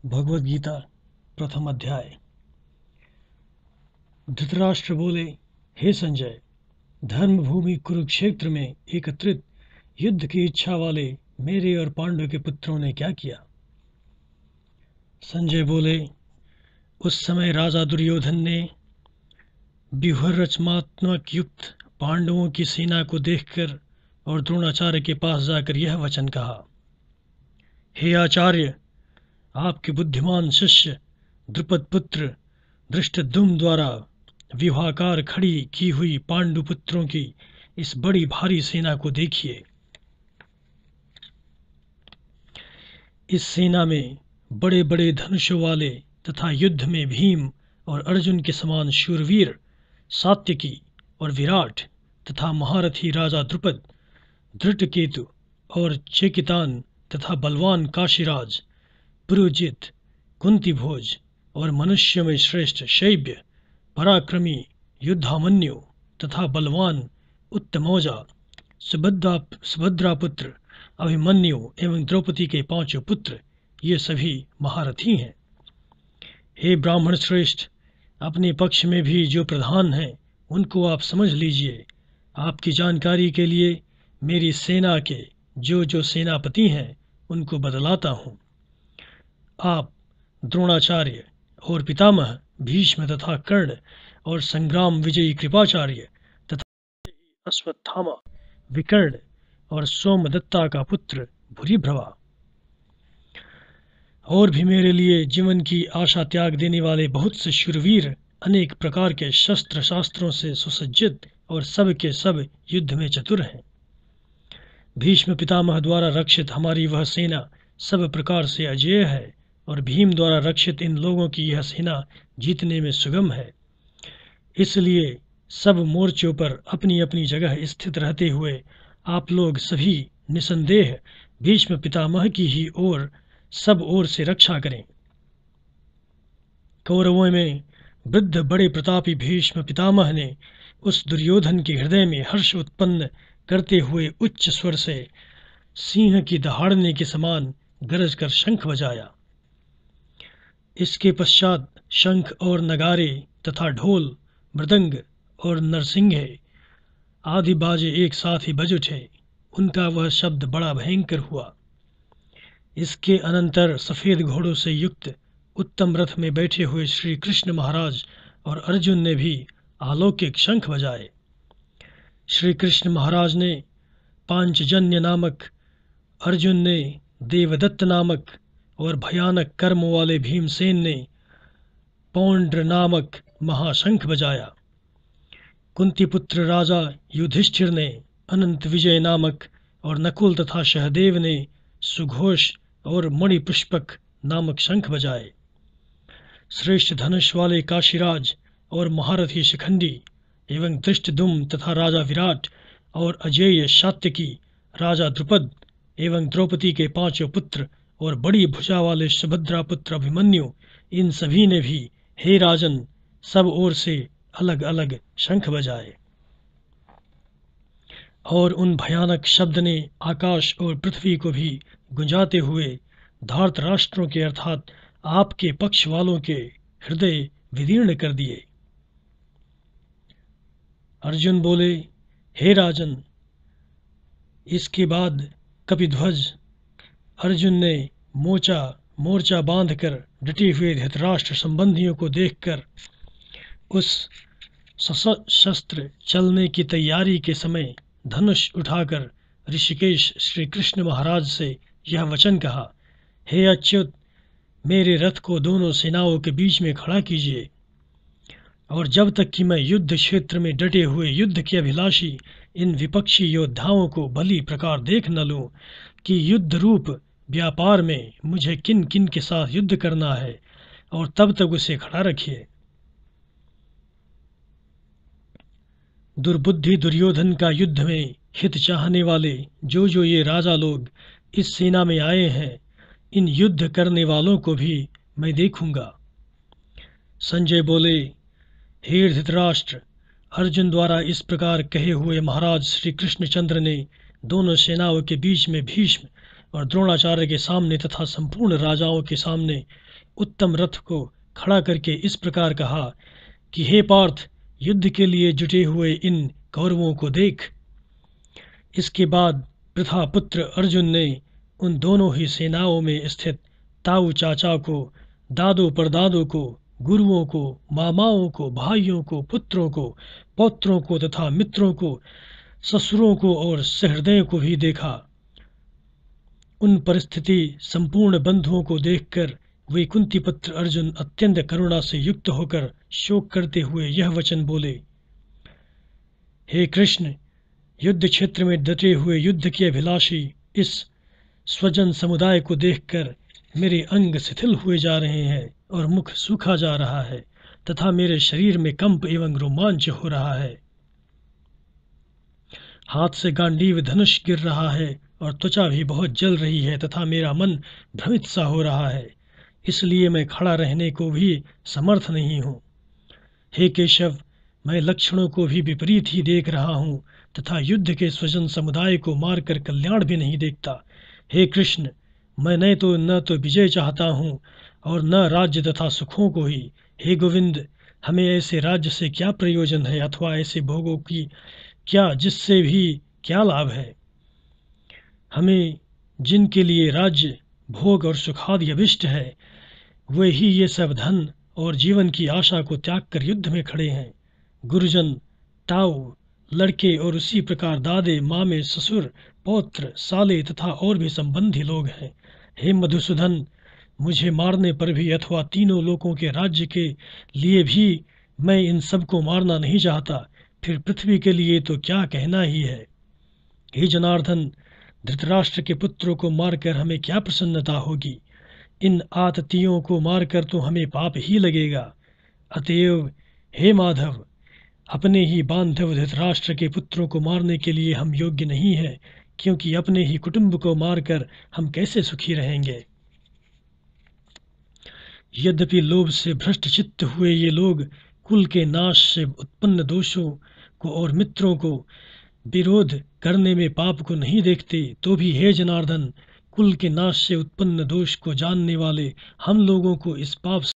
भगवद गीता प्रथम अध्याय। धृतराष्ट्र बोले, हे संजय, धर्मभूमि कुरुक्षेत्र में एकत्रित युद्ध की इच्छा वाले मेरे और पांडव के पुत्रों ने क्या किया? संजय बोले, उस समय राजा दुर्योधन ने व्यूहरचनात्मक युक्त पांडवों की सेना को देखकर और द्रोणाचार्य के पास जाकर यह वचन कहा, हे आचार्य, आपके बुद्धिमान शिष्य द्रुपद पुत्र धृष्टद्युम्न द्वारा व्यूहाकार खड़ी की हुई पांडु पुत्रों की इस बड़ी भारी सेना को देखिए। इस सेना में बड़े बड़े धनुषों वाले तथा युद्ध में भीम और अर्जुन के समान शूरवीर सात्यकी और विराट तथा महारथी राजा द्रुपद, धृतकेतु और चेकितान तथा बलवान काशीराज, पुरुजित, कुंतीभोज और मनुष्य में श्रेष्ठ शैब्य, पराक्रमी युद्धामन्यु तथा बलवान उत्तमौजा, सुभद्रा पुत्र अभिमन्यु एवं द्रौपदी के पांचों पुत्र, ये सभी महारथी हैं। हे ब्राह्मण श्रेष्ठ, अपने पक्ष में भी जो प्रधान हैं उनको आप समझ लीजिए। आपकी जानकारी के लिए मेरी सेना के जो सेनापति हैं उनको बतलाता हूँ। आप द्रोणाचार्य और पितामह भीष्म तथा कर्ण और संग्राम विजयी कृपाचार्य तथा अश्वत्थामा, विकर्ण और सोमदत्ता का पुत्र भूरिभ्रवा, और भी मेरे लिए जीवन की आशा त्याग देने वाले बहुत से शूरवीर अनेक प्रकार के शस्त्र शास्त्रों से सुसज्जित और सब के सब युद्ध में चतुर हैं। भीष्म पितामह द्वारा रक्षित हमारी वह सेना सब प्रकार से अजेय है और भीम द्वारा रक्षित इन लोगों की यह सेना जीतने में सुगम है। इसलिए सब मोर्चों पर अपनी अपनी जगह स्थित रहते हुए आप लोग सभी निसंदेह भीष्म पितामह की ही ओर सब ओर से रक्षा करें। कौरवों में वृद्ध बड़े प्रतापी भीष्म पितामह ने उस दुर्योधन के हृदय में हर्ष उत्पन्न करते हुए उच्च स्वर से सिंह की दहाड़ने के समान गरज कर शंख बजाया। इसके पश्चात शंख और नगारे तथा ढोल, मृदंग और नरसिंघे आदि बाजे एक साथ ही बज उठे। उनका वह शब्द बड़ा भयंकर हुआ। इसके अनंतर सफेद घोड़ों से युक्त उत्तम रथ में बैठे हुए श्री कृष्ण महाराज और अर्जुन ने भी अलौकिक शंख बजाए। श्री कृष्ण महाराज ने पांचजन्य नामक, अर्जुन ने देवदत्त नामक और भयानक कर्म वाले भीमसेन ने पौंड्र नामक महाशंख बजाया। कुंतीपुत्र राजा युधिष्ठिर ने अनंत विजय नामक और नकुल तथा सहदेव ने सुघोष और मणिपुष्पक नामक शंख बजाए। श्रेष्ठ धनुष वाले काशीराज और महारथी शिखंडी एवं धृष्टद्युम्न तथा राजा विराट और अजेय सात्यकी, राजा द्रुपद एवं द्रौपदी के पांचों पुत्र और बड़ी भुजा वाले सुभद्रा पुत्र अभिमन्यु, इन सभी ने भी हे राजन सब ओर से अलग अलग शंख बजाए। और उन भयानक शब्द ने आकाश और पृथ्वी को भी गुंजाते हुए धार्तराष्ट्रों के अर्थात आपके पक्ष वालों के हृदय विदीर्ण कर दिए। अर्जुन बोले, हे राजन, इसके बाद कपिध्वज अर्जुन ने मोर्चा बांधकर डटे हुए धृतराष्ट्र संबंधियों को देखकर उस सशस्त्र चलने की तैयारी के समय धनुष उठाकर ऋषिकेश श्री कृष्ण महाराज से यह वचन कहा, हे अच्युत, मेरे रथ को दोनों सेनाओं के बीच में खड़ा कीजिए, और जब तक कि मैं युद्ध क्षेत्र में डटे हुए युद्ध के अभिलाषी इन विपक्षी योद्धाओं को भली प्रकार देख न लूं कि युद्ध रूप व्यापार में मुझे किन किन के साथ युद्ध करना है, और तब तक उसे खड़ा रखिए। दुर्बुद्धि दुर्योधन का युद्ध में हित चाहने वाले जो ये राजा लोग इस सेना में आए हैं, इन युद्ध करने वालों को भी मैं देखूंगा। संजय बोले, हे धृतराष्ट्र, अर्जुन द्वारा इस प्रकार कहे हुए महाराज श्री कृष्णचंद्र ने दोनों सेनाओं के बीच में भीष्म और द्रोणाचार्य के सामने तथा संपूर्ण राजाओं के सामने उत्तम रथ को खड़ा करके इस प्रकार कहा कि हे पार्थ, युद्ध के लिए जुटे हुए इन कौरवों को देख। इसके बाद प्रथापुत्र अर्जुन ने उन दोनों ही सेनाओं में स्थित ताऊ चाचा को, दादो परदादो को, गुरुओं को, मामाओं को, भाइयों को, पुत्रों को, पौत्रों को तथा मित्रों को, ससुरों को और सहृदयों को भी देखा। उन परिस्थिति संपूर्ण बंधुओं को देखकर वे कुंती पुत्र अर्जुन अत्यंत करुणा से युक्त होकर शोक करते हुए यह वचन बोले, हे कृष्ण, युद्ध क्षेत्र में डटे हुए युद्ध के अभिलाषी इस स्वजन समुदाय को देखकर मेरे अंग शिथिल हुए जा रहे हैं और मुख सूखा जा रहा है तथा मेरे शरीर में कंप एवं रोमांच हो रहा है। हाथ से गांडीव धनुष गिर रहा है और त्वचा भी बहुत जल रही है तथा मेरा मन भ्रमित सा हो रहा है, इसलिए मैं खड़ा रहने को भी समर्थ नहीं हूँ। हे केशव, मैं लक्षणों को भी विपरीत ही देख रहा हूँ तथा युद्ध के स्वजन समुदाय को मारकर कल्याण भी नहीं देखता। हे कृष्ण, मैं न तो विजय चाहता हूँ और न राज्य तथा सुखों को ही। हे गोविंद, हमें ऐसे राज्य से क्या प्रयोजन है अथवा ऐसे भोगों की क्या जिससे भी क्या लाभ है। हमें जिनके लिए राज्य, भोग और सुखादि अभिष्ट है, वे ही ये सब धन और जीवन की आशा को त्याग कर युद्ध में खड़े हैं। गुरुजन, ताऊ, लड़के और उसी प्रकार दादे, मामे, ससुर, पौत्र, साले तथा और भी संबंधी लोग हैं। हे मधुसूदन, मुझे मारने पर भी अथवा तीनों लोकों के राज्य के लिए भी मैं इन सबको मारना नहीं चाहता, फिर पृथ्वी के लिए तो क्या कहना ही है। हे जनार्दन, धृतराष्ट्र के पुत्रों को मारकर हमें क्या प्रसन्नता होगी। इन आततियों को मारकर तो हमें पाप ही लगेगा। अतएव हे माधव, अपने ही बांधव धृतराष्ट्र के पुत्रों को मारने के लिए हम योग्य नहीं हैं, क्योंकि अपने ही कुटुंब को मारकर हम कैसे सुखी रहेंगे। यद्यपि लोभ से भ्रष्ट चित्त हुए ये लोग कुल के नाश से उत्पन्न दोषों को और मित्रों को विरोध करने में पाप को नहीं देखते, तो भी हे जनार्दन, कुल के नाश से उत्पन्न दोष को जानने वाले हम लोगों को इस पाप